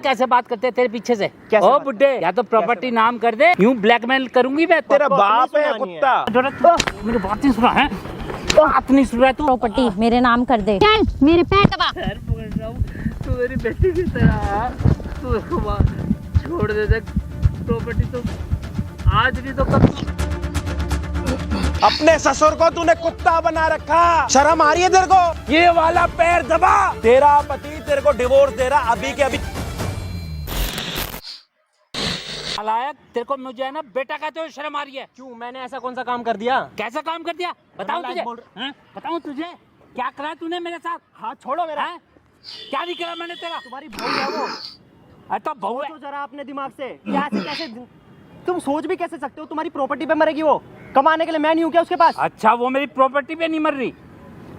कैसे बात करते हैं तेरे पीछे से? कैसे ओ बुड्ढे, या तो प्रॉपर्टी नाम कर दे, यूं ब्लैकमेल करूंगी मैं। तेरा बाप है कुत्ता। मेरी बात नहीं सुना है, बात नहीं सुन रहा है तू। प्रॉपर्टी मेरे नाम कर दे, चल मेरे पैर दबा। पैर पकड़ रहा हूँ, तू मेरी बेटी की तरह, तू छोड़ दे दे प्रॉपर्टी तो आज नहीं तो कल। अपने ससुर को तूने कुत्ता बना रखा, शर्म आ रही है तेरे को? ये वाला पैर दबा। तेरा पति तेरे को डिवोर्स दे रहा अभी के अभी। नालायक, तेरे को मुझे है ना बेटा कहते हो शर्म आ रही है? क्यों, मैंने ऐसा कौन सा काम कर दिया? कैसा काम कर दिया बताऊं तुझे? बताऊं तुझे क्या करा तूने मेरे साथ? हाथ छोड़ो मेरा। है? क्या नहीं करा मैंने तेरा? तुम्हारी बहू है वो। अरे तो बहू है। सोचो जरा अपने दिमाग से, कैसे तुम सोच भी कैसे सकते हो? तुम्हारी प्रॉपर्टी पे मरेगी वो, कमाने के लिए मैं नहीं हूँ क्या उसके पास? अच्छा, वो मेरी प्रॉपर्टी पे नहीं मर रही?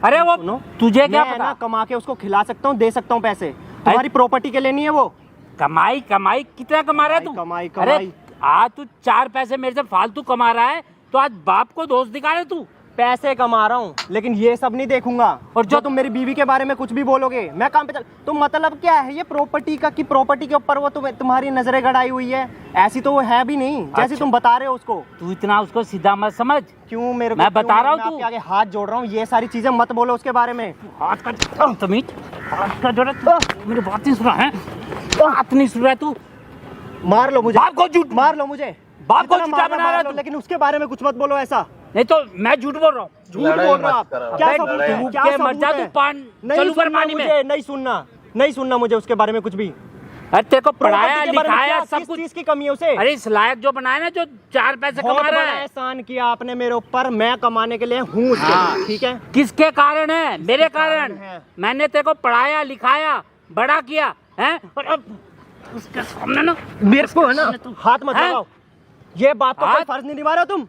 अरे वो सुनो, तुझे क्या मैं पता? ना कमा के उसको खिला सकता हूँ, दे सकता हूँ पैसे। तुम्हारी प्रॉपर्टी के लिए नहीं है वो। कमाई कमाई कितना कमा रहा है तू? कमाई अरे कमाई आज तू 4 पैसे मेरे से फालतू कमा रहा है तो आज बाप को दोष दिखा रहा है तू? पैसे कमा रहा हूँ, लेकिन ये सब नहीं देखूंगा। और जो तुम मेरी बीवी के बारे में कुछ भी बोलोगे, मैं काम पे चल। तुम मतलब क्या है ये प्रॉपर्टी का, कि प्रॉपर्टी के ऊपर वो तुम्हारी नजरें गड़ाई हुई है? ऐसी तो वो है भी नहीं जैसी अच्छा। तुम बता रहे हो उसको। तू इतना उसको सीधा मत समझ। क्यों मेरे को? मैं बता रहा हूँ मैं तू। आपके आगे हाथ जोड़ रहा हूँ, ये सारी चीजें मत बोलो उसके बारे में। हाथ का तमीज, हाथ का जरूरत। मेरी बात नहीं सुन रहा है, बात नहीं सुन रहा है तू? मार लो मुझे, बाप को झूठ मार लो मुझे, बाप को जितना झूठा मारना बना रहा मार है लो, तू। लेकिन उसके बारे में कुछ मत बोलो ऐसा। नहीं तो मैं झूठ बोल रहा हूँ। झूठ बोल रहे हो आप? क्या अबे, सबूत है? डूब क्या के मर सबूत जा है? तू पान नहीं चल ऊपर सुनना पानी में। मुझे, नहीं सुनना मुझे उसके बारे में कुछ भी। अरे तेरे को पढ़ाया प्रॉपर्टी के बारे में लिखाया क्या- सब किस कुछ। चीज की कमी है उसे? अरे इस लायक जो बनाया ना, जो 4 पैसे बहुत कमा रहा बड़ा है। एहसान किया आपने मेरे ऊपर, मैं कमाने के लिए हूँ उसके हाँ। लिए, ठीक है? किसके कारण है? मेरे कारण है। मैंने तेरे को पढ़ाया लिखाया बड़ा किया है, और अब उसके सामने ना मेरे को है ना हाथ मत हैं? लगाओ। ये बाप का कोई हाथ? फर्ज नहीं निभा रहे हो तुम।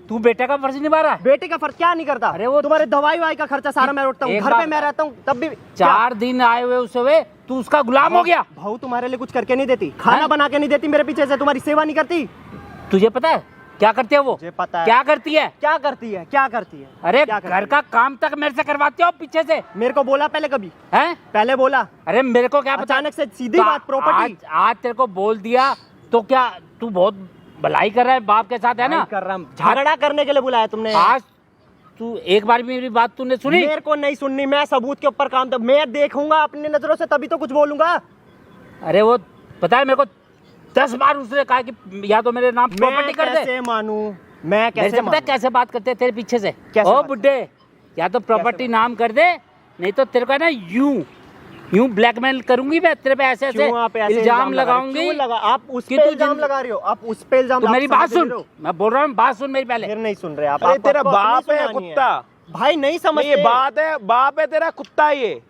तू बेटे का फर्ज निभा रहा है। बेटे का फर्ज क्या नहीं करता? अरे वो तुम्हारे दवाई वाई का खर्चा सारा मैं उठता हूँ, एक घर पे बात मैं रहता हूँ तब भी। 4 दिन आए हुए उसे हुए, तू उसका गुलाम हो गया। बहू तुम्हारे लिए कुछ करके नहीं देती, खाना हैं? बना के नहीं देती मेरे पीछे से, तुम्हारी सेवा नहीं करती। तुझे पता है क्या करती है वो? मुझे पता है। क्या करती है? क्या करती है? क्या करती है? अरे क्या करती घर है? का काम तक मेरे से करवाते हो पीछे से, मेरे को बोला पहले कभी? हैं? पहले बोला? अरे मेरे को क्या पता? अचानक से सीधी बात प्रॉपर्टी। आज तेरे को बोल दिया तो क्या तू बहुत भलाई कर रहा है बाप के साथ, है ना? कर रहा हूँ, झगड़ा करने के लिए बुलाया तुमने? आज तू एक बार भी मेरी बात तूने सुनी? मेरे को नहीं सुननी, मैं सबूत के ऊपर काम, मैं देखूंगा अपनी नजरों से तभी तो कुछ बोलूंगा। अरे वो पता है मेरे को 10 बार उसने कहा कि या तो मेरे नाम प्रॉपर्टी कर दे। कैसे मानूं? मैं मेरे कैसे से पता है मानूं? कैसे बात करते हैं तेरे पीछे से? कैसे ओ बात? बुड्ढे, या तो प्रॉपर्टी नाम कर दे, नहीं तो तेरे को है ना यूं ब्लैकमेल करूंगी मैं तेरे पे, ऐसे ऐसे क्यों आप ऐसे इल्जाम लगा रहे हो? लगाऊंगी। क्यों लगा? आप उस कि पे तू इल्जाम जिन- लगा रहे हो, आप उस पे इल्जाम। तो मेरी आप बात समझ सुन, रहे हो? मैं बोल रहा हूँ, बात सुन मेरी पहले। फिर नहीं सुन रहे आप। अरे आपको तेरा अपनी बाप है सुनानी कुत्ता। भाई नहीं समझ। ये बात है, बाप है तेरा कुत्ता। ये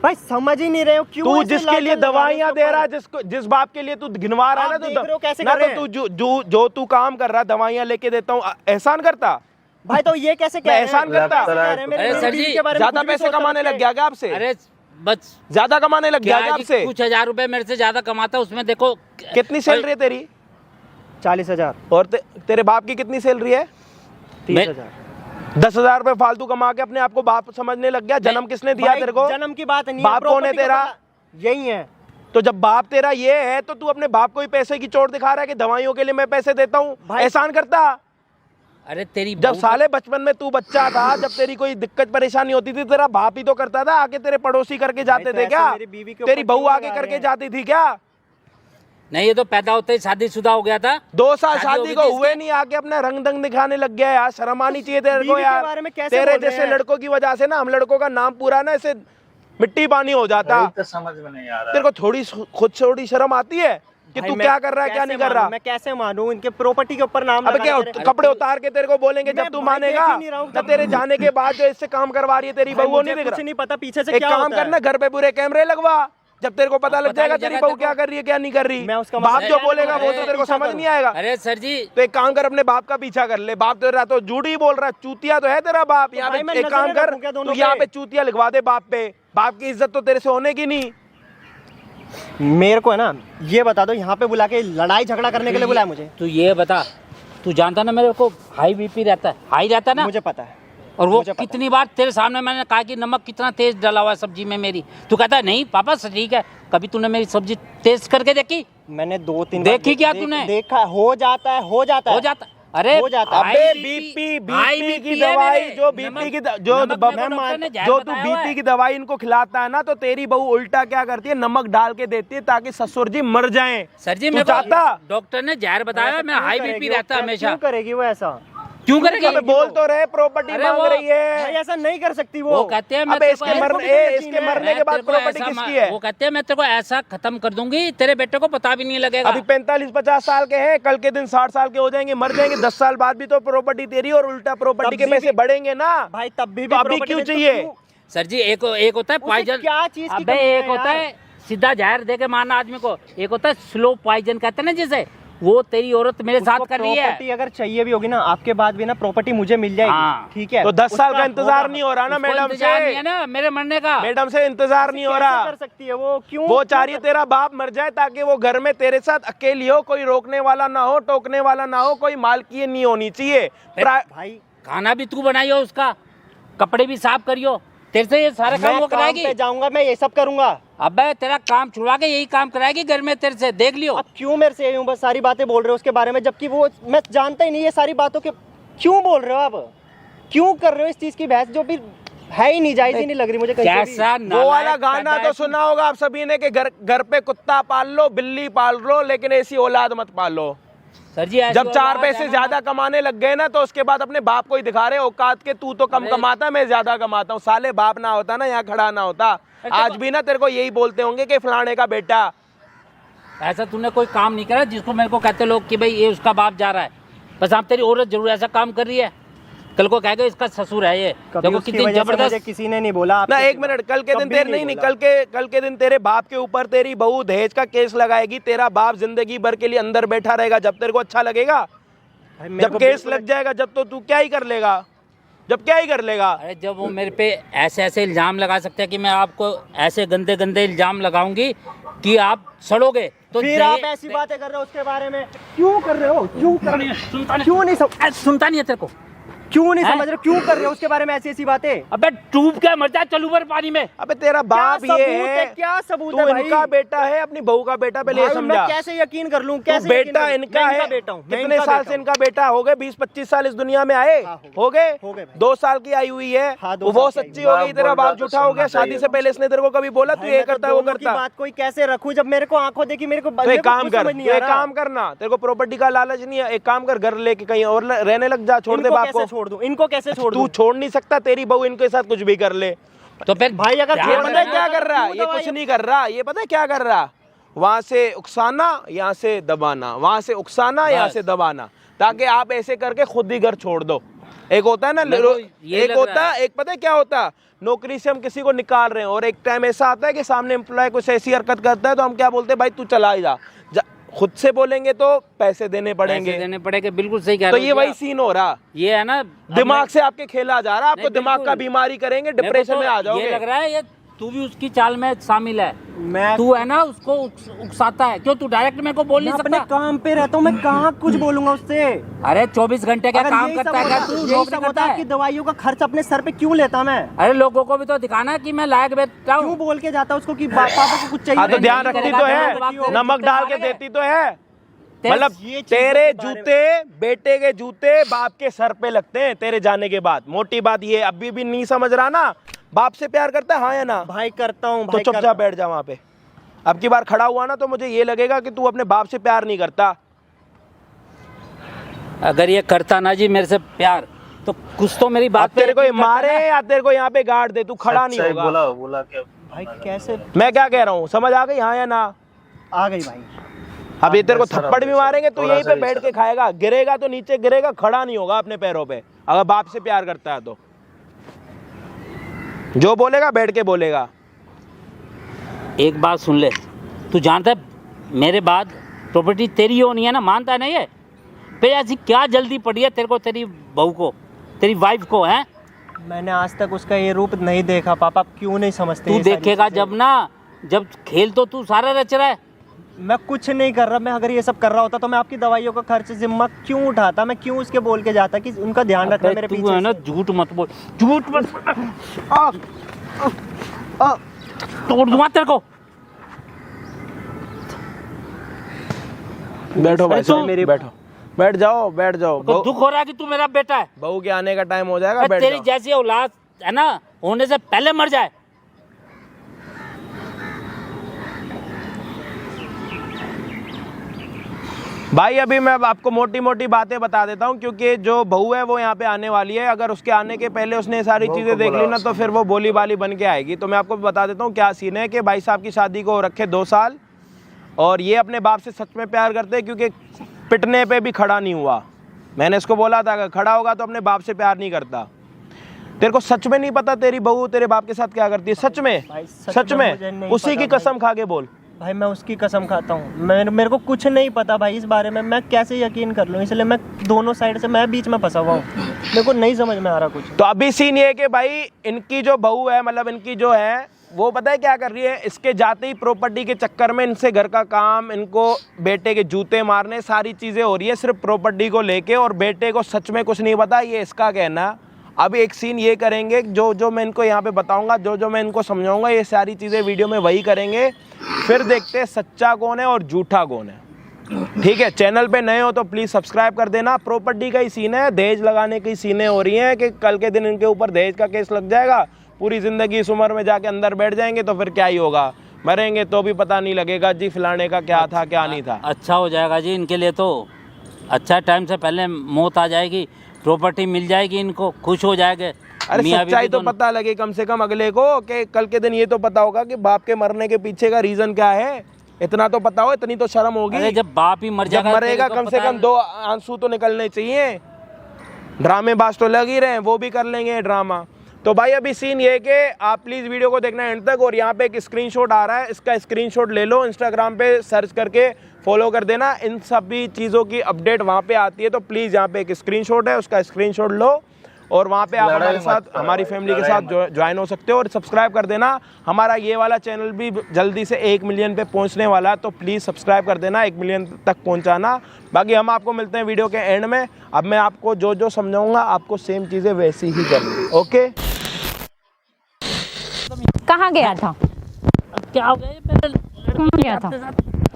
भाई समझ ही नहीं रहे हो क्यों? तू ऐसे जिसके लिए लालच लगा रहे हो दवाइयाँ उसके दे रहा है, ऊपर? जिस बाप के लिए तू घिनवा रहा है आप ना, देख रहे हो कैसे ना कर रहे तो तू जो तू काम कर रहा है, दवाइयाँ लेके देता हूँ, एहसान करता? भाई तो ये कैसे कह मैं रहे हैं? एहसान करता? कैसे कह रहे हैं? मेरे अरे सर बीवी जी, के बारे में ज्यादा कुछ भी पैसे सोचता कमाने रहता लग है। गया क्या आपसे? अरे बस ज्यादा कमाने लग गया क्या क्या जी, आपसे? कुछ 1000 रुपए मेरे से ज्यादा कमाता, उसमें देखो कितनी सैलरी है तेरी? 40,000। और तेरे बाप की कितनी सैलरी है? 30,000। 10,000 रुपए फालतू कमा के अपने आप को बाप समझने लग गया। जन्म किसने दिया भाई, तेरे को? जन्म की बात नहीं है, बाप कौन है प्रॉपर्टी का तेरा? पता- यही है। तो जब बाप तेरा ये है तो तू अपने बाप को ही पैसे की चोट दिखा रहा है कि दवाइयों के लिए मैं पैसे देता हूँ, भाई- एहसान करता? अरे तेरी जब बहू- साले बचपन में तू बच्चा था, जब तेरी कोई दिक्कत परेशानी होती थी, तेरा बाप ही तो करता था, आके तेरे पड़ोसी करके जाते तो थे ऐसे क्या? मेरी बीवी के ऊपर तेरी बहू क्यों आके लगा करके रहे हैं? जाती थी क्या? नहीं, ये तो पैदा होते ही शादीशुदा हो गया था। 2 साल शादी शादी हो को गई थी हुए नहीं, आके अपना रंग दंग दिखाने लग गया यार। शर्म आनी चाहिए तेरे बीवी को के यार। बारे में कैसे तेरे बोल रहे जैसे हैं? लड़कों की वजह से ना हम लड़कों का नाम पूरा ना ऐसे मिट्टी पानी हो जाता। तो समझ में नहीं आ रहा। तेरे को थोड़ी शर्म आती है कि भाई तू मैं क्या कर रहा है क्या कैसे नहीं कर मानूं? रहा? मैं कैसे मानूं? इनके प्रॉपर्टी के ऊपर नाम अब लगा क्या रहे हैं। कपड़े उतार के तेरे को बोलेंगे मैं जब तू भाई मानेगा? देख ही नहीं रहा हूं, तो तेरे जाने के बाद जो इससे काम करवा रही है तेरी भाई, बहू, वो मुझे नहीं दिख कुछ रहा? नहीं पता पीछे से एक क्या काम होता है। करना, घर पे पूरे कैमरे लगवा, जब तेरे को पता लग पता जाएगा लग तेरी जाएगा बहू तेरे क्या को। कर रही है क्या नहीं कर रही। मैं उसका बाप मतलब जो क्या बोलेगा करूं? वो तो तेरे को पीछा समझ करूं। नहीं आएगा। अरे सर जी, तो एक काम कर, अपने बाप का पीछा कर ले। बाप तेरा तो झूठ ही बोल रहा है, चूतिया तो है तेरा बाप। यहाँ भाई मैं पे एक काम नजरें कर, रखूं क्या दोनों तू यहाँ पे? पे चूतिया लिखवा दे बाप पे। बाप की इज्जत तो तेरे से होने की नहीं। मेरे को है ना ये बता दो, यहाँ पे बुला के लड़ाई झगड़ा करने के लिए बुलाया मुझे? तू ये बता, तू जानता ना मेरे को हाई बीपी रहता है, हाई रहता है ना? मुझे पता है। और वो मुझे पता कितनी बार तेरे सामने मैंने कहा कि नमक कितना तेज डाला हुआ है सब्जी में मेरी, तू कहता है नहीं पापा ठीक है। कभी तूने मेरी सब्जी टेस्ट करके देखी? मैंने 2-3 देखी क्या तूने? देखा, हो जाता है। हो जाता। अरे हो जाता है। अबे हाई बीपी की है दवाई, मेरे। जो बीपी की जो नमक मेरे को डॉक्टर ने जहर जो तू बताया हुआ बीपी है। की दवाई इनको खिलाता है ना, तो तेरी बहू उल्टा क्या करती है, नमक डाल के देती है ताकि ससुर जी मर जाएं। सर जी तू मेरे को चाहता? डॉक्टर ने जहर बताया है, मैं हाई बीपी रहता है हमेशा। क्यों करेगी वो ऐसा? क्यों करेगी? अबे बोल तो रहे, प्रॉपर्टी अरे मांग वो- रही है। भाई ऐसा नहीं कर सकती वो कहते हैं मैं अबे तेरे इसके को मरने के बाद प्रॉपर्टी किसकी है? वो कहते हैं मैं तेरे को ऐसा खत्म कर दूंगी तेरे बेटे को पता भी नहीं लगेगा। अभी 45-50 साल के हैं, कल के दिन 60 साल के हो जाएंगे, मर जाएंगे। 10 साल बाद भी तो प्रॉपर्टी तेरी, और उल्टा प्रॉपर्टी के तब भी पैसे बढ़ेंगे ना भाई, तब भी तो अभी property क्यों में तो चाहिए? सर जी एक होता है उसे पॉइजन। क्या चीज की अबे कमी है एक होता यार? है सीधा जहर दे के मारना आदमी को, एक होता है स्लो पॉइजन कहते हैं ना जिसे, वो तेरी औरत मेरे साथ कर रही है। प्रॉपर्टी अगर चाहिए भी होगी ना आपके बाद भी ना, प्रॉपर्टी मुझे मिल जाएगी। हाँ। ठीक है, तो 10 साल उसका का इंतजार होगा। नहीं हो रहा ना उसको मैडम इंतजार नहीं है से। ना मेरे मरने का। मैडम से इंतजार नहीं हो कैसे रहा। कर सकती है वो? क्यों? वो चाह रही है तेरा बाप मर जाए ताकि वो घर में तेरे साथ अकेली हो, कोई रोकने वाला ना हो, टोकने वाला ना हो, कोई मालकी नहीं होनी चाहिए। भाई खाना भी तू बनाइयो, उसका कपड़े भी साफ करियो, तेरे से ये सारे काम मैं वो काम कराएगी। पे जाऊंगा, मैं ये सब करूंगा। अबे तेरा काम छुड़वा के यही काम कराएगी घर में तेरे से, देख लियो। अब क्यों मेरे से यूं बस सारी बातें बोल रहे हो उसके बारे में, जबकि वो मैं जानता ही नहीं ये सारी बातों के। क्यों बोल रहे हो आप? क्यों कर रहे हो इस चीज की बहस जो भी है ही नहीं, जायज ही नहीं लग रही मुझे कहीं से भी। कैसा वो वाला गाना तो सुना होगा आप सभी ने कि घर पे कुत्ता पाल लो, बिल्ली पाल लो, लेकिन ऐसी औलाद मत पालो। सर जी ऐसी जब 4 औलाद पैसे है ना, ज्यादा कमाने लग गए ना, तो उसके बाद अपने बाप को ही दिखा रहे औकात के, तू तो कम अरे- कमाता, मैं ज्यादा कमाता हूँ। साले बाप ना होता ना, यहाँ खड़ा ना होता, आज भी ना तेरे को यही बोलते होंगे कि फलाने का बेटा। ऐसा तूने कोई काम नहीं करा जिसको मेरे को कहते लोग कि भाई ये उसका बाप जा रहा है। बस आप तेरी औरत जरूर ऐसा काम कर रही है, कल को कहेगा इसका ससुर है ये। कभी देखो उसकी कितनी वजह से मुझे जबरदस्त। किसी ने नहीं बोला ना आपके एक सिवा। मिनट, कल के दिन कभी तेरे नहीं बोला। कल के दिन तेरे बाप के ऊपर तेरी बहू दहेज का केस लगाएगी। तेरा बाप जिंदगी भर के लिए अंदर बैठा रहेगा जब तेरे को अच्छा लगेगा। भाई, मेरे जब को केस बिल्कुल लग जाएगा जब, तो तू क्या ही कर लेगा? जब क्या ही कर लेगा? अरे जब वो मेरे पे ऐसे ऐसे इल्जाम लगा सकते हैं कि मैं आपको ऐसे गंदे गंदे इल्जाम लगाऊंगी कि आप सड़ोगे, तो फिर आप ऐसी बातें कर रहे हो उसके बारे में। क्यों कर रहे हो? क्यों कर रहे हो? क्यों नहीं सुनता नहीं है तेरे को? क्यों नहीं हैं? समझ रहे हो? क्यों कर रहे हो उसके बारे में ऐसी ऐसी बातें? अबे डूब के मर जा, चल ऊपर पानी में। अबे तेरा बाप क्या ये सबूत है, क्या सबूत तू है भाई? इनका बेटा है, अपनी बहू का बेटा, पहले ये भाई, समझा। मैं कैसे यकीन कर लूं? तू कैसे बेटा यकीन इनका मैं है। बेटा हूं, मैं कितने इनका साल बेटा से इनका बेटा हो गए? 20-25 साल इस दुनिया में आए हाँ, हो गए भाई। 2 साल की आई हुई है। हाँ, 2 वो साल की सच्ची हो गई, तेरा बाप झूठा हो गया। शादी से पहले इसने तेरे को कभी बोला तू भाई, ये मैं तो करता है वो दोनों की करता? बात कोई कैसे रखूं जब मेरे को आंखों देखी मेरे को तो एक काम कर, एक काम करना, तेरे को प्रॉपर्टी का लालच नहीं है, एक काम कर, घर लेके कहीं और रहने लग जा, छोड़ दे बाप को। छोड़ दूं? इनको कैसे छोड़ तू दूं? छोड़ नहीं सकता, तेरी बहू इनके साथ कुछ भी कर ले। तो फिर भाई अगर ध्यान ये छोड़ पता रखना। है क्या कर रहा है? ये कुछ नहीं कर रहा, ये पता है क्या कर रहा? वहां से उकसाना, यहाँ से दबाना, वहां से उकसाना, यहाँ से दबाना, ताकि आप ऐसे करके खुद ही घर छोड़ दो। एक होता है ना, मेरे को ये एक लग होता रहा है, एक पता है क्या होता है, नौकरी से हम किसी को निकाल रहे हैं और एक टाइम ऐसा आता है कि सामने एम्प्लॉय कुछ ऐसी हरकत करता है तो हम क्या बोलते हैं, भाई तू चला ही जा। खुद से बोलेंगे तो पैसे देने पड़ेंगे, पैसे देने पड़ेंगे, बिल्कुल सही कह तो रहे हो ये जी वही आप। सीन हो रहा। ये है ना दिमाग से आपके खेला जा रहा है, आपको नहीं, दिमाग का बिल्कुल। बीमारी करेंगे, मेरे को डिप्रेशन तो में आ ये जाओगे। लग रहा है ये तू भी उसकी चाल में शामिल है। मैं तू है ना उसको उकसाता है। क्यों तू डायरेक्ट मेरे को बोल नहीं अपने सकता? काम पे रहता हूँ, मैं कहाँ कुछ बोलूंगा उससे? अरे 24 घंटे का अगर काम यही करता सब है क्या होता- तू? यही नौकरी सब करता होता कि है? दवाइयों का खर्च अपने सर पे क्यों लेता मैं? अरे लोगों को भी तो दिखाना कि मैं लायक बेटा हूँ। क्यों बोल के जाता उसको कि पापा को कुछ चाहिए? हाँ तो ध्यान नहीं रखती करेगा तो तो है, बाप तेरे नमक जूते डाल के मारेंगे। देती तो है। तेरे- मतलब ये चीज़ों तेरे के बारे में- जूते, बेटे के जूते बाप के सर पे लगते हैं तेरे जाने के बाद। मोटी बात ये, अभी भी नहीं समझ रहा ना? बाप से प्यार करता है, हाँ या ना? भाई करता हूँ तो भाई, चुपचाप बैठ जा वहां पे। अब की बार खड़ा हुआ ना तो मुझे ये लगेगा कि तू अपने बाप से प्यार नहीं करता। अगर ये करता ना जी मेरे से प्यार, तो कुछ तो मेरी अब बात पे तेरे को ये यकीन करता मारे ना। या तेरे को यहाँ पे गाड़ दे, तू खड़ा नहीं होगा। बोला क्या? भाई कैसे मैं क्या कह रहा हूँ, समझ आ गई हाँ या ना? आ गई भाई? अब ये तेरे को थप्पड़ भी मारेंगे तो थोड़ा यहीं सा पे ही बैठ सर। के खाएगा, गिरेगा तो नीचे गिरेगा, खड़ा नहीं होगा अपने पैरों पे। अगर बाप से प्यार करता है तो जो बोलेगा बैठ के बोलेगा। एक बात सुन ले, तू जानता है मेरे बाद प्रॉपर्टी तेरी होनी है ना, मानता है ना? ये पे ऐसी क्या जल्दी पड़ी है तेरे को, तेरी बहू को, तेरी वाइफ को? है मैंने आज तक उसका ये रूप नहीं देखा पापा, क्यों नहीं समझते? तू ये सारी देखेगा चीजें? जब ना, जब खेल तो तू सारा रच रहा है, मैं कुछ नहीं कर रहा। मैं अगर ये सब कर रहा होता तो मैं आपकी दवाइयों का खर्च जिम्मा क्यों उठाता? मैं क्यों उसके बोल के जाता कि उनका ध्यान रखना मेरे तू पीछे है ना, से। झूठ मत बोल, झूठ मत बोल। तोड़ दूंगा तेरे को। बैठो भाई साहब, मेरे- बैठो, बैठ जाओ, बैठ जाओ। तो दुख हो रहा है कि तू मेरा बेटा है। बहू के आने का टाइम हो जाएगा, बैठ तेरी जाओ। जैसी औलाद है ना, होने से पहले मर जाए। भाई अभी मैं आपको मोटी मोटी बातें बता देता हूँ, क्योंकि जो बहू है वो यहाँ पे आने वाली है। अगर उसके आने के पहले उसने सारी चीज़ें देख ली ना, तो फिर वो बोली बाली बन के आएगी। तो मैं आपको बता देता हूँ क्या सीन है कि भाई साहब की शादी को हो रखे 2 साल, और ये अपने बाप से सच में प्यार करते हैं, क्योंकि पिटने पे भी खड़ा नहीं हुआ। मैंने इसको बोला था अगर खड़ा होगा तो अपने बाप से प्यार नहीं करता। तेरे को सच में नहीं पता तेरी बहू तेरे बाप के साथ क्या करती है? सच में, भाई, सच मुझे नहीं में, उसी पता की भाई। कसम खा के बोल। भाई मैं उसकी कसम खाता हूँ, मेरे को कुछ नहीं पता भाई इस बारे में। मैं कैसे यकीन कर लूँ? इसलिए मैं दोनों साइड से, मैं बीच में फंसा हुआ हूँ। मेरे को नहीं समझ में आ रहा कुछ। तो अभी सीन ये है कि भाई इनकी जो बहू है, मतलब इनकी जो है, वो पता है क्या कर रही है? इसके जाते ही प्रॉपर्टी के चक्कर में इनसे घर का काम, इनको बेटे के जूते मारने, सारी चीज़ें हो रही है सिर्फ प्रॉपर्टी को लेके, और बेटे को सच में कुछ नहीं पता, ये इसका कहना। अब एक सीन ये करेंगे, जो मैं इनको यहाँ पे बताऊंगा, जो मैं इनको समझाऊंगा, ये सारी चीज़ें वीडियो में वही करेंगे। फिर देखते हैं सच्चा कौन है और झूठा कौन है। ठीक है, चैनल पे नए हो तो प्लीज़ सब्सक्राइब कर देना। प्रॉपर्टी का ही सीन है, दहेज लगाने की सीनें हो रही हैं कि कल के दिन इनके ऊपर दहेज का केस लग जाएगा, पूरी ज़िंदगी इस उम्र में जाके अंदर बैठ जाएंगे, तो फिर क्या ही होगा, मरेंगे तो भी पता नहीं लगेगा जी फलाने का क्या था क्या नहीं था। अच्छा हो जाएगा जी इनके लिए, तो अच्छा टाइम से पहले मौत आ जाएगी, प्रॉपर्टी मिल जाएगी इनको, खुश हो जाएंगे। अरे मियाँ सच्चाई बीवी तो दोनों। पता लगे कम से कम अगले को, कि कल के दिन ये तो पता होगा कि बाप के मरने के पीछे का रीजन क्या है। इतना तो पता हो, इतनी तो शर्म होगी। अरे जब बाप ही मर जब जाएगा, मरेगा तेरे को कम से पता कम है। 2 आंसू तो निकलने चाहिए। ड्रामेबाज तो लग ही रहे हैं, वो भी कर लेंगे ड्रामा। तो भाई अभी सीन ये है कि आप प्लीज़ वीडियो को देखना एंड तक, और यहाँ पे एक स्क्रीनशॉट आ रहा है, इसका स्क्रीनशॉट ले लो, इंस्टाग्राम पे सर्च करके फॉलो कर देना। इन सभी चीज़ों की अपडेट वहाँ पे आती है, तो प्लीज़ यहाँ पे एक स्क्रीनशॉट है, उसका स्क्रीनशॉट लो, और वहाँ पे आप हमारे साथ, हमारी फैमिली के साथ ज्वाइन हो सकते हो, और सब्सक्राइब कर देना। हमारा ये वाला चैनल भी जल्दी से 1 मिलियन पे पहुँचने वाला है, तो प्लीज़ सब्सक्राइब कर देना, 1 मिलियन तक पहुँचाना। बाकी हम आपको मिलते हैं वीडियो के एंड में। अब मैं आपको जो समझाऊंगा, आपको सेम चीज़ें वैसी ही करनी। ओके, कहाँ गया था? क्या हो गया? ये मेरे कहाँ गया था?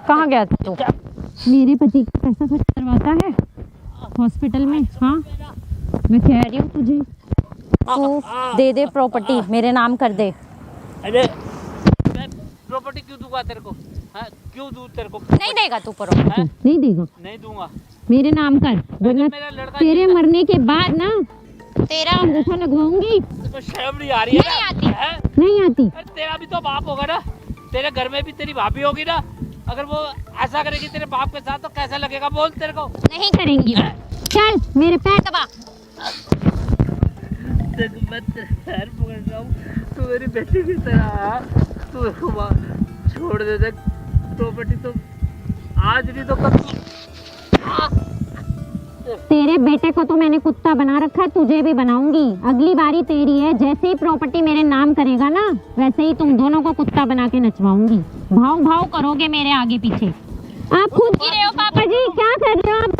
कहाँ गया था तू? मेरे पति का पैसा खर्च करवाता है हॉस्पिटल में। हाँ, मैं कह रही हूँ तुझे, तू दे दे प्रॉपर्टी, मेरे नाम कर दे। अरे मैं प्रॉपर्टी क्यों दूंगा तेरे को? हाँ, क्यों दूं तेरे को? नहीं देगा तू प्रॉपर्टी? हाँ? नहीं देगा? नहीं दूंगा। मेरे नाम कर, वरना मेरा लड़का तेरे मरने के बाद ना तेरा अंगूठा लगवाऊंगी। तो शर्म नहीं आ रही है? नहीं आती। हैं? नहीं आती। अरे तेरा भी तो बाप होगा ना, तेरे घर में भी तेरी भाभी होगी ना। अगर वो ऐसा करेगी तेरे बाप के साथ तो कैसा लगेगा बोल तेरे को? नहीं करेंगी। चल मेरे पैर दबा। मैं तेरे पैर पकड़ रहा हूँ, तू मेरी बेटी की तरह, तू छोड़ दे। देख प्रॉपर्टी तो आज नहीं तो कल। तेरे बेटे को तो मैंने कुत्ता बना रखा है, तुझे भी बनाऊंगी। अगली बारी तेरी है, जैसे ही प्रॉपर्टी मेरे नाम करेगा ना, वैसे ही तुम दोनों को कुत्ता बना के नचवाऊंगी। भाव भाव करोगे मेरे आगे पीछे। आप खुद गिरे हो पापा जी, क्या कर रहे हो आप?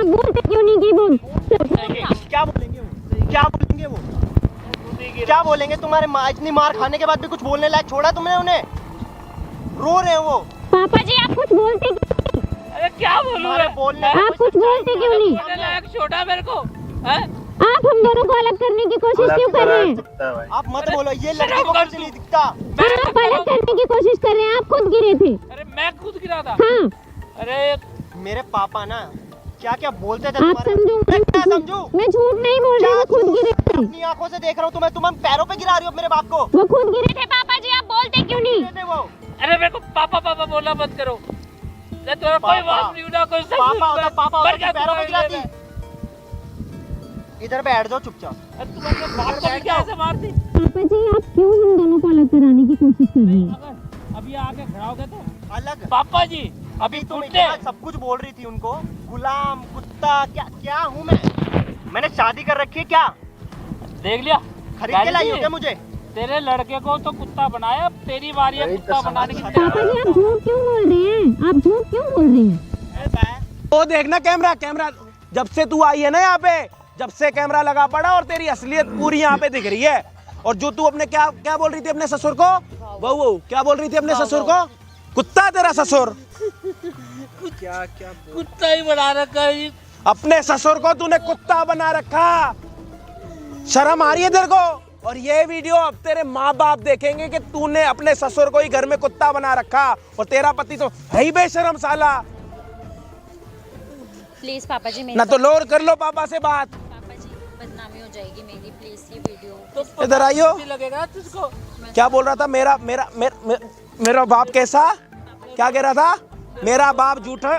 बोलते क्यों नहीं की बोल? क्या बोलेंगे वो? क्या बोलेंगे वो? क्या बोलेंगे? तुम्हारे इतनी मार खाने के बाद भी कुछ बोलने लायक छोड़ा तुमने उन्हें? रो रहे हैं वो। पापा जी आप कुछ बोलते क्यों? अरे क्या बोलूं तुम्हारे मैं? बोलने आप कुछ बोलते क्यों नहीं? बोलने लायक छोटा मेरे को हैं? आप हम दोनों को अलग करने की कोशिश क्यों कर रहे हैं? आप मत बोलो, ये लड़की को कुछ नहीं दिखता। आप अलग करने की कोशिश कर रहे हैं, आप खुद गिरे थे। अरे मैं खुद गिरा था। हाँ, अरे मेरे पापा ना क्या क्या बोलते थे आप तुम्हारे। समझो, मैं क्या समझू? मैं झूठ नहीं बोल रही, वो खुद गिरे थे। अपनी आंखों से देख रहा हूँ तुम्हें, तुम पैरों पे गिरा रही हो मेरे बाप को। वो खुद गिरे थे पापा जी, आप बोलते क्यों नहीं? गिरे थे वो। अरे मेरे को पापा पापा बोलना बंद करो। मैं तुम्हारा कोई पापा। बाप नहीं हूं ना, कोई सब पापा होता, पापा होता, मर गया पैरों पे तुम्हारे गिराती। लिए इधर बैठ जाओ चुपचाप। मैं। अरे तुम अपने बाप को भी क्या ऐसे मारती? पापा जी आप क्यों हम दोनों को अलग कराने की कोशिश कर रही हैं? अगर अभी आके खड़ा हो गए तो अलग पापा जी अभी तुम फुटते। इतना सब कुछ बोल रही थी उनको, गुलाम कुत्ता, क्या क्या हूँ मैं? मैंने शादी कर रखी है क्या? देख लिया? खरीद के लाई हो क्या मुझे? तेरे लड़के को तो कुत्ता बनाया, अब तेरी बारी है कुत्ता बनाने की। पापा जी आप झूठ क्यों बोल रहे हैं? आप क्यों बोल रही है? वो देखना कैमरा कैमरा, जब से तू आई है ना यहाँ पे, जब से कैमरा लगा पड़ा और तेरी असलियत पूरी यहाँ पे दिख रही है। और जो तू अपने क्या क्या बोल रही थी अपने ससुर को, बहू क्या बोल रही थी अपने ससुर को, कुत्ता तेरा ससुर, क्या क्या कुत्ता ही बना रखा है ये। अपने ससुर को तूने कुत्ता बना रखा, शर्म आ रही है तेरे को? और ये वीडियो अब तेरे माँ बाप देखेंगे कि तूने अपने ससुर को ही घर में कुत्ता बना रखा, और तेरा पति तो है ही बेशरम साला। प्लीज पापा जी मेरी ना तो लोर कर लो पापा से बात। पापा जी बदनामी हो जाएगी मेरी, प्लीज ये वीडियो। तो इधर आइयो। लगेगा तुझको। क्या बोल रहा था? मेरा मेरा मेरा मेरा बाप कैसा, क्या कह रहा था? मेरा बाप झूठा,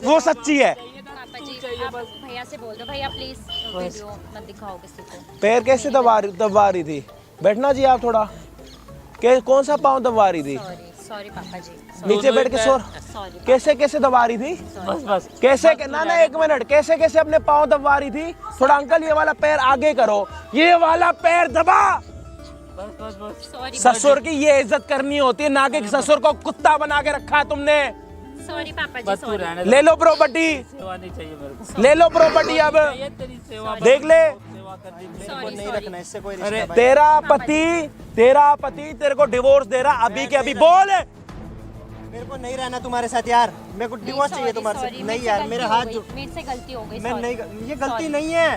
वो सच्ची है। पापा जी आप भैया से बोल दो, भैया प्लीज वीडियो मत दिखाओ किसी को। पैर कैसे दबा रही थी? बैठना जी आप थोड़ा। कौन सा पाँव दबा रही थी? सॉरी सॉरी पापा जी, नीचे बैठ के सो। सॉरी। कैसे कैसे दबा रही थी? बस बस कैसे ना एक मिनट, कैसे कैसे अपने पाँव दबा रही थी? थोड़ा अंकल ये वाला पैर आगे करो, ये वाला पैर दबा। बस बस बस। सॉरी ससुर की ये इज्जत करनी होती है, ना कि ससुर को कुत्ता बना के रखा है तुमने। सॉरी पापा जी, बस तू सॉरी। रहने दे। ले लो प्रॉपर्टी, सेवा नहीं चाहिए मेरे को। ले लो प्रॉपर्टी अब, ये तेरी सेवा देख ले। सेवा करनी है। सॉरी नहीं सॉरी। रखना इससे कोई अरे, रिश्ता भाई। तेरा पति तेरे को डिवोर्स दे रहा अभी के अभी। बोल। मेरे को नहीं रहना तुम्हारे साथ यार, मेरे को डिवोर्स चाहिए तुम्हारे से। नहीं यार मेरे हाथ जो, मेरे से गलती हो गई। मैं sorry। नहीं, ये गलती नहीं है,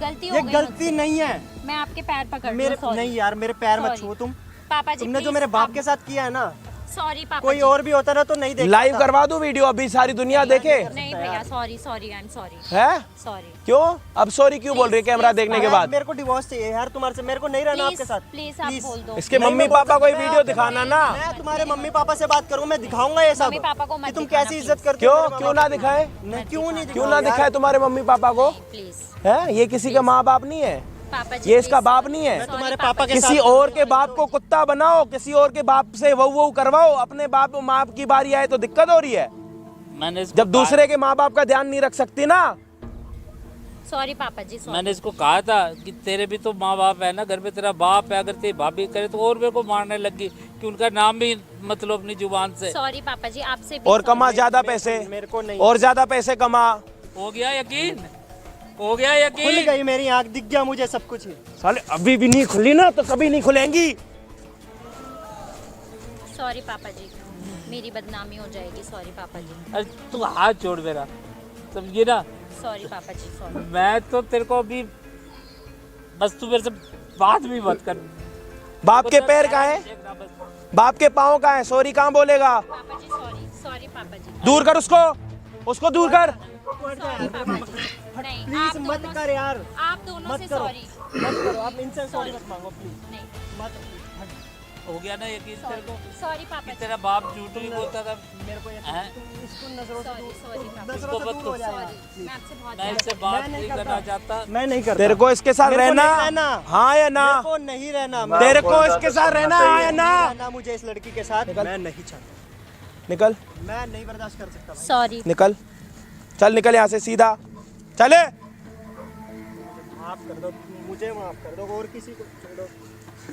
गलती हो ये गई गलती मुझसे। नहीं है। मैं आपके पैर पकड़ लूं, मेरे sorry। नहीं यार, मेरे पैर मत Sorry। छुओ तुम। पापा जी तुमने जो please, मेरे बाप आप- के साथ किया है ना, सॉरी पापा कोई जी। और भी होता ना तो नहीं देखता लाइव था। करवा दूं वीडियो, अभी सारी दुनिया देखे। नहीं भैया sorry sorry, I am sorry है सॉरी। क्यों? अब सॉरी क्यों बोल रही है कैमरा please, देखने के यार, बाद? मेरे को डिवोर्स चाहिए यार तुम्हारे से, मेरे को नहीं रहना आपके साथ। प्लीज आप बोल दो। इसके नहीं, मम्मी मैं बोल पापा को ही सकता, वीडियो मैं आपके दिखाना ना। मैं तुम्हारे मम्मी पापा से बात करूँ, मैं दिखाऊंगा ये सब मम्मी पापा को मत कि तुम दिखाना, कैसी please। इज्जत करते हो क्यों मेरे क्यों माँ ना बाप की। दिखाए? नहीं, क्यों नहीं क्यों ना दिखाऊं दिखाए यार? तुम्हारे मम्मी पापा को? प्लीज है ये किसी का माँ बाप नहीं है, पापा जी ये इसका please। बाप नहीं है। मैं Sorry, तुम्हारे पापा पापा के किसी साथ और के बाप को कुत्ता बनाओ, किसी और के बाप से वहू करवाओ, अपने बाप माँ की बारी आए तो दिक्कत हो रही है। मैंने इसको जब दूसरे के माँ बाप का ध्यान नहीं रख सकती ना। सॉरी पापा जी, सॉरी। मैंने इसको कहा था कि तेरे भी तो माँ बाप है ना, घर में तेरा बाप है, अगर तेरी भाभी करे तो और मेरे को मारने लगी कि उनका नाम भी मतलब अपनी जुबान से। सॉरी पापा जी आपसे भी और sorry। कमा ज्यादा पैसे, मेरे को नहीं। और ज्यादा पैसे कमा। हो गया यकीन, हो गया खुल यकीन। गई मेरी आंख, दिख गया मुझे सब कुछ ही। साले अभी भी नहीं खुली ना तो कभी नहीं खुलेंगी। सॉरी पापा जी, मेरी बदनामी हो जाएगी। सॉरी पापा जी, अरे तू हाथ छोड़ मेरा, समझी ना? सॉरी पापा जी, सॉरी। मैं तो तेरे को अभी बस तू मेरे से बात भी मत कर। बाप के पैर कहाँ है? बाप के पाँव कहाँ है? सॉरी कहाँ बोलेगा? पापा जी सॉरी, सॉरी पापा जी, दूर कर उसको दूर कर। सॉरी पापा जी। नहीं प्लीज आप मत दोनों कर यार, आप दोनों मत से करो। सॉरी। मत करो, आप इनसे सॉरी मत मांगो प्लीज। नहीं मत हो गया ना यकीन तेरे को सॉरी कि पापा जी, तेरा बाप झूठ नहीं बोलता था? मेरे को हैं? इसको नजरों से सॉरी दूर, सॉरी पापा जी, नजरों से दूर हो जाएगा। सॉरी। मैं आपसे बहुत मैं इससे प्यार बात मैं नहीं नहीं करता। करना चाहता। मैं नहीं करता। तेरे को इसके साथ मेरे को रहना, नहीं रहना। हाँ या ना? मेरे को नहीं रहना। तेरे को इसके साथ रहना, हाँ या ना? रहना मुझे इस लड़की के साथ मैं नहीं चाहता। निकल मैं नहीं बर्दाश्त कर सकता भाई। सॉरी। निकल, चल निकल यहाँ से सीधा चले। माफ कर दो, मुझे माफ कर दो, और किसी को छोड़ो।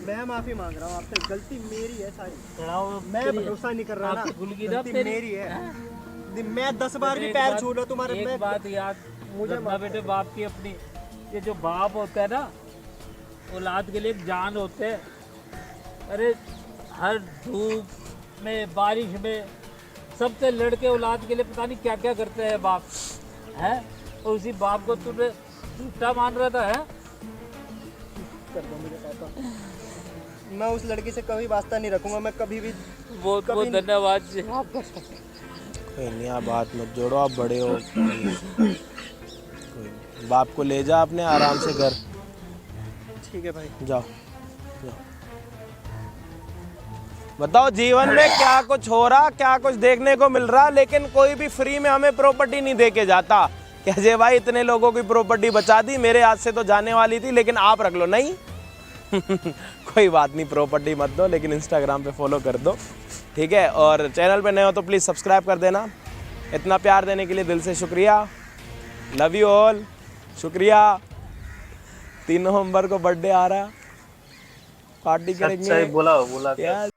मैं माफी मांग रहा हूँ आपसे, गलती मेरी है सारी। मैं भरोसा नहीं कर रहा ना, आपकी भूल गई ना गलती तेरी। मेरी है। मैं 10 बार भी एक पैर बात- छू लो तुम्हारे, एक मैं बात याद मुझे रखना बेटे, बाप की अपनी, ये जो बाप होता है ना, औलाद के लिए एक जान होते हैं। अरे हर धूप में, बारिश में, सबसे लड़के औलाद के लिए पता नहीं क्या क्या करते हैं बाप, है? और उसी बाप को तूने झूठा मान रहा था, है? कर दो मुझे पापा। मैं उस लड़की से कभी वास्ता नहीं रखूंगा, मैं कभी भी। बहुत बहुत नहीं। धन्यवाद जी। कोई नहीं, आप बात मत जोड़ो, आप बड़े हो। कोई नहीं। बाप को ले जा अपने आराम से घर, ठीक है भाई। जाओ जाओ। बताओ जीवन में क्या कुछ हो रहा, क्या कुछ देखने को मिल रहा, लेकिन कोई भी फ्री में हमें प्रॉपर्टी नहीं दे के जाता कि अजय भाई इतने लोगों की प्रॉपर्टी बचा दी, मेरे हाथ से तो जाने वाली थी लेकिन आप रख लो। नहीं कोई बात नहीं, प्रॉपर्टी मत दो लेकिन इंस्टाग्राम पे फॉलो कर दो, ठीक है? और चैनल पे नए हो तो प्लीज़ सब्सक्राइब कर देना। इतना प्यार देने के लिए दिल से शुक्रिया, लव यू ऑल, शुक्रिया। 3 नवंबर को बर्थडे आ रहा, पार्टी करेंगे। बोला यार